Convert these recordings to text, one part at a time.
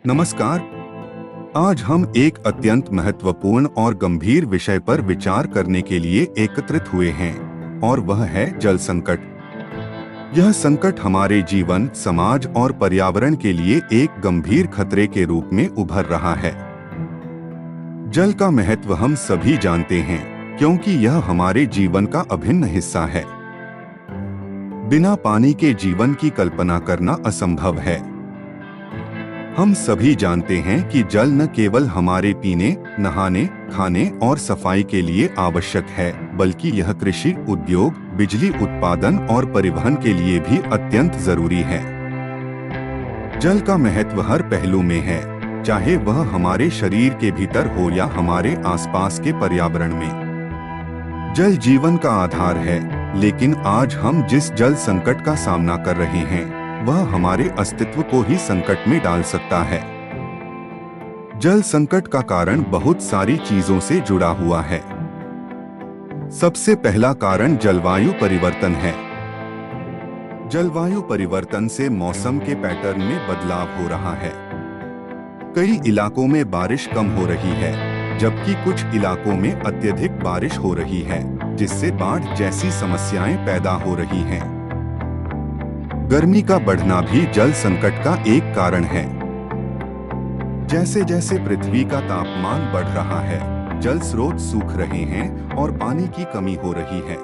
नमस्कार। आज हम एक अत्यंत महत्वपूर्ण और गंभीर विषय पर विचार करने के लिए एकत्रित हुए हैं और वह है जल संकट। यह संकट हमारे जीवन, समाज और पर्यावरण के लिए एक गंभीर खतरे के रूप में उभर रहा है। जल का महत्व हम सभी जानते हैं क्योंकि यह हमारे जीवन का अभिन्न हिस्सा है। बिना पानी के जीवन की कल्पना करना असंभव है। हम सभी जानते हैं कि जल न केवल हमारे पीने, नहाने, खाने और सफाई के लिए आवश्यक है, बल्कि यह कृषि, उद्योग, बिजली उत्पादन और परिवहन के लिए भी अत्यंत जरूरी है। जल का महत्व हर पहलू में है, चाहे वह हमारे शरीर के भीतर हो या हमारे आसपास के पर्यावरण में। जल जीवन का आधार है, लेकिन आज हम जिस जल संकट का सामना कर रहे हैं वह हमारे अस्तित्व को ही संकट में डाल सकता है। जल संकट का कारण बहुत सारी चीजों से जुड़ा हुआ है। सबसे पहला कारण जलवायु परिवर्तन है। जलवायु परिवर्तन से मौसम के पैटर्न में बदलाव हो रहा है। कई इलाकों में बारिश कम हो रही है, जबकि कुछ इलाकों में अत्यधिक बारिश हो रही है, जिससे बाढ़ जैसी समस्याएं पैदा हो रही हैं। गर्मी का बढ़ना भी जल संकट का एक कारण है। जैसे जैसे पृथ्वी का तापमान बढ़ रहा है, जल स्रोत सूख रहे हैं और पानी की कमी हो रही है।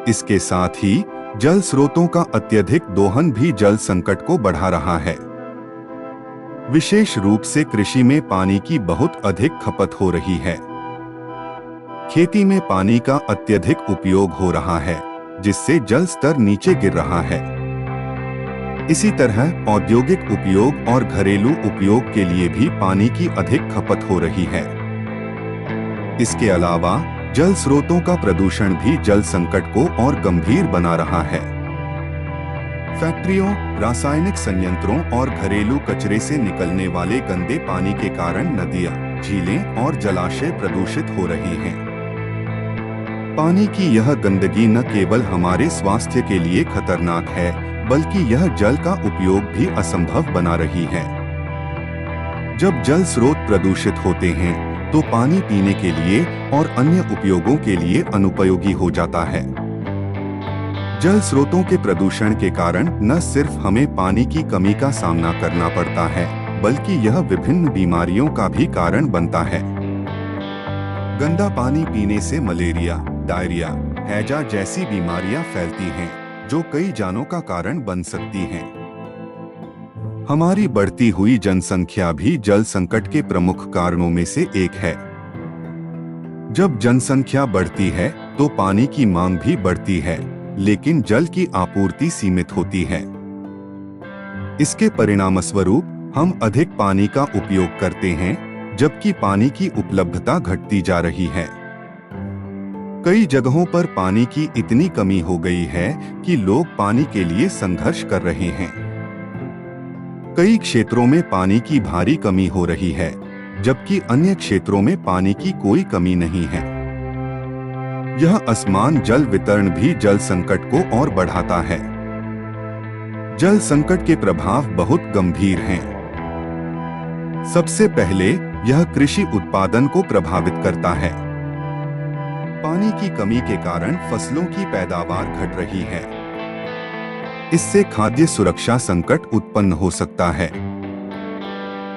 इसके साथ ही जल स्रोतों का अत्यधिक दोहन भी जल संकट को बढ़ा रहा है। विशेष रूप से कृषि में पानी की बहुत अधिक खपत हो रही है। खेती में पानी का अत्यधिक उपयोग हो रहा है, जिससे जल स्तर नीचे गिर रहा है। इसी तरह औद्योगिक उपयोग और घरेलू उपयोग के लिए भी पानी की अधिक खपत हो रही है। इसके अलावा जल स्रोतों का प्रदूषण भी जल संकट को और गंभीर बना रहा है। फैक्ट्रियों, रासायनिक संयंत्रों और घरेलू कचरे से निकलने वाले गंदे पानी के कारण नदियां, झीलें और जलाशय प्रदूषित हो रहे हैं। पानी की यह गंदगी न केवल हमारे स्वास्थ्य के लिए खतरनाक है, बल्कि यह जल का उपयोग भी असंभव बना रही है। जब जल स्रोत प्रदूषित होते हैं, तो पानी पीने के लिए और अन्य उपयोगों के लिए अनुपयोगी हो जाता है। जल स्रोतों के प्रदूषण के कारण न सिर्फ हमें पानी की कमी का सामना करना पड़ता है, बल्कि यह विभिन्न बीमारियों का भी कारण बनता है। गंदा पानी पीने से मलेरिया, डायरिया, हैजा जैसी बीमारियां फैलती हैं, जो कई जानों का कारण बन सकती हैं। हमारी बढ़ती हुई जनसंख्या भी जल संकट के प्रमुख कारणों में से एक है। जब जनसंख्या बढ़ती है, तो पानी की मांग भी बढ़ती है, लेकिन जल की आपूर्ति सीमित होती है। इसके परिणामस्वरूप हम अधिक पानी का उपयोग करते हैं, जबकि पानी की उपलब्धता घटती जा रही है। कई जगहों पर पानी की इतनी कमी हो गई है कि लोग पानी के लिए संघर्ष कर रहे हैं। कई क्षेत्रों में पानी की भारी कमी हो रही है, जबकि अन्य क्षेत्रों में पानी की कोई कमी नहीं है। यह असमान जल वितरण भी जल संकट को और बढ़ाता है। जल संकट के प्रभाव बहुत गंभीर हैं। सबसे पहले यह कृषि उत्पादन को प्रभावित करता है। पानी की कमी के कारण फसलों की पैदावार घट रही है। इससे खाद्य सुरक्षा संकट उत्पन्न हो सकता है।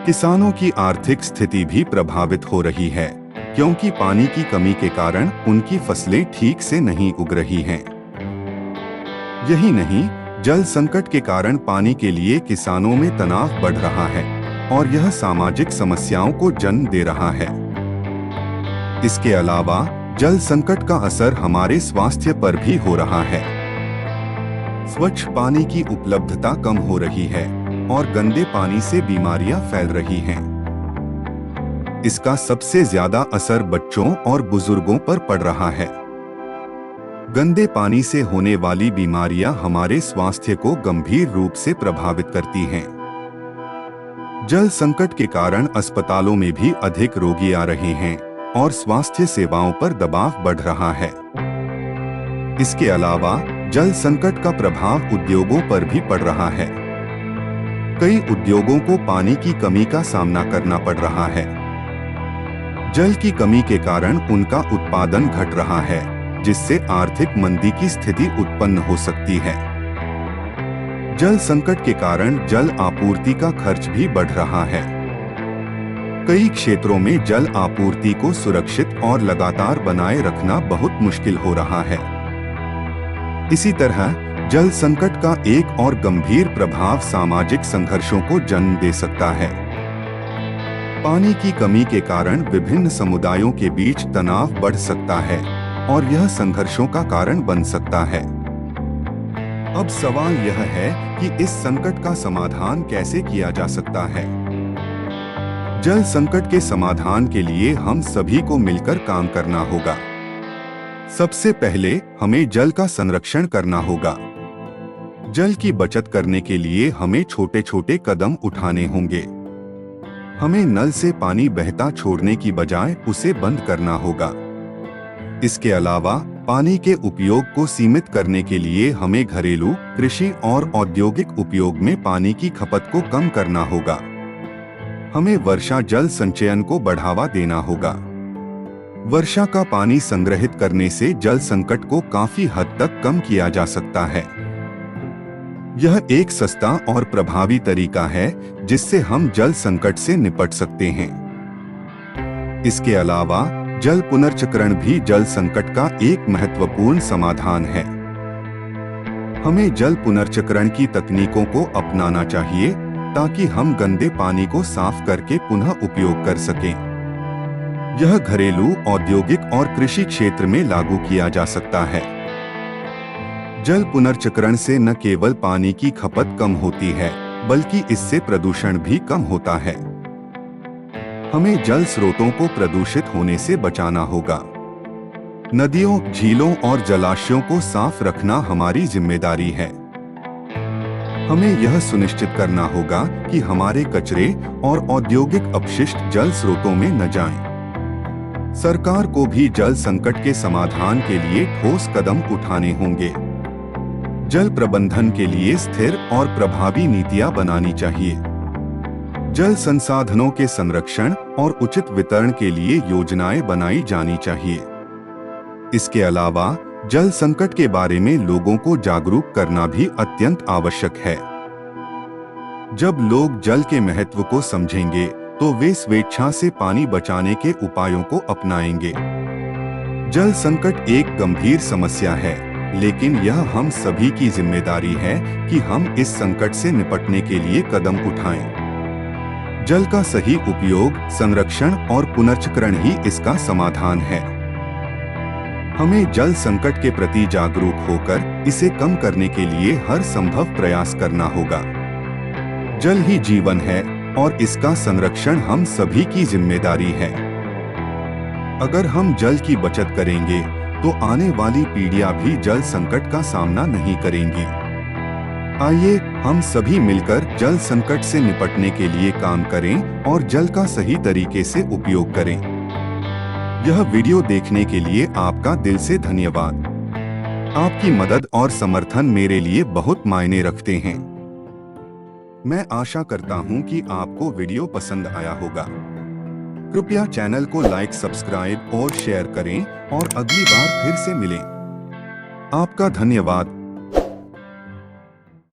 किसानों की आर्थिक स्थिति भी प्रभावित हो रही है, क्योंकि पानी की कमी के कारण उनकी फसलें ठीक से नहीं उग रही हैं। यही नहीं, जल संकट के कारण पानी के लिए किसानों में तनाव बढ़ रहा है और यह सामाजिक समस्याओं को जन्म दे रहा है। इसके अलावा जल संकट का असर हमारे स्वास्थ्य पर भी हो रहा है। स्वच्छ पानी की उपलब्धता कम हो रही है और गंदे पानी से बीमारियां फैल रही हैं। इसका सबसे ज्यादा असर बच्चों और बुजुर्गों पर पड़ रहा है। गंदे पानी से होने वाली बीमारियां हमारे स्वास्थ्य को गंभीर रूप से प्रभावित करती हैं। जल संकट के कारण अस्पतालों में भी अधिक रोगी आ रहे हैं और स्वास्थ्य सेवाओं पर दबाव बढ़ रहा है। इसके अलावा जल संकट का प्रभाव उद्योगों पर भी पड़ रहा है। कई उद्योगों को पानी की कमी का सामना करना पड़ रहा है। जल की कमी के कारण उनका उत्पादन घट रहा है, जिससे आर्थिक मंदी की स्थिति उत्पन्न हो सकती है। जल संकट के कारण जल आपूर्ति का खर्च भी बढ़ रहा है। कई क्षेत्रों में जल आपूर्ति को सुरक्षित और लगातार बनाए रखना बहुत मुश्किल हो रहा है। इसी तरह जल संकट का एक और गंभीर प्रभाव सामाजिक संघर्षों को जन्म दे सकता है। पानी की कमी के कारण विभिन्न समुदायों के बीच तनाव बढ़ सकता है और यह संघर्षों का कारण बन सकता है। अब सवाल यह है कि इस संकट का समाधान कैसे किया जा सकता है। जल संकट के समाधान के लिए हम सभी को मिलकर काम करना होगा। सबसे पहले हमें जल का संरक्षण करना होगा। जल की बचत करने के लिए हमें छोटे छोटे कदम उठाने होंगे। हमें नल से पानी बहता छोड़ने की बजाय उसे बंद करना होगा। इसके अलावा पानी के उपयोग को सीमित करने के लिए हमें घरेलू, कृषि और औद्योगिक उपयोग में पानी की खपत को कम करना होगा। हमें वर्षा जल संचयन को बढ़ावा देना होगा। वर्षा का पानी संग्रहित करने से जल संकट को काफी हद तक कम किया जा सकता है। यह एक सस्ता और प्रभावी तरीका है जिससे हम जल संकट से निपट सकते हैं। इसके अलावा जल पुनर्चक्रण भी जल संकट का एक महत्वपूर्ण समाधान है। हमें जल पुनर्चक्रण की तकनीकों को अपनाना चाहिए ताकि हम गंदे पानी को साफ करके पुनः उपयोग कर सकें। यह घरेलू, औद्योगिक और कृषि क्षेत्र में लागू किया जा सकता है। जल पुनर्चक्रण से न केवल पानी की खपत कम होती है, बल्कि इससे प्रदूषण भी कम होता है। हमें जल स्रोतों को प्रदूषित होने से बचाना होगा। नदियों, झीलों और जलाशयों को साफ रखना हमारी जिम्मेदारी है। हमें यह सुनिश्चित करना होगा कि हमारे कचरे और औद्योगिक अपशिष्ट जल स्रोतों में न जाएं। सरकार को भी जल संकट के समाधान के लिए ठोस कदम उठाने होंगे। जल प्रबंधन के लिए स्थिर और प्रभावी नीतियां बनानी चाहिए। जल संसाधनों के संरक्षण और उचित वितरण के लिए योजनाएं बनाई जानी चाहिए। इसके अलावा जल संकट के बारे में लोगों को जागरूक करना भी अत्यंत आवश्यक है। जब लोग जल के महत्व को समझेंगे, तो वे स्वेच्छा से पानी बचाने के उपायों को अपनाएंगे। जल संकट एक गंभीर समस्या है, लेकिन यह हम सभी की जिम्मेदारी है कि हम इस संकट से निपटने के लिए कदम उठाएं। जल का सही उपयोग, संरक्षण और पुनर्चक्रण ही इसका समाधान है। हमें जल संकट के प्रति जागरूक होकर इसे कम करने के लिए हर संभव प्रयास करना होगा। जल ही जीवन है और इसका संरक्षण हम सभी की जिम्मेदारी है। अगर हम जल की बचत करेंगे, तो आने वाली पीढ़ियां भी जल संकट का सामना नहीं करेंगी। आइए हम सभी मिलकर जल संकट से निपटने के लिए काम करें और जल का सही तरीके से उपयोग करें। यह वीडियो देखने के लिए आपका दिल से धन्यवाद। आपकी मदद और समर्थन मेरे लिए बहुत मायने रखते हैं। मैं आशा करता हूं कि आपको वीडियो पसंद आया होगा। कृपया चैनल को लाइक, सब्सक्राइब और शेयर करें और अगली बार फिर से मिलें। आपका धन्यवाद।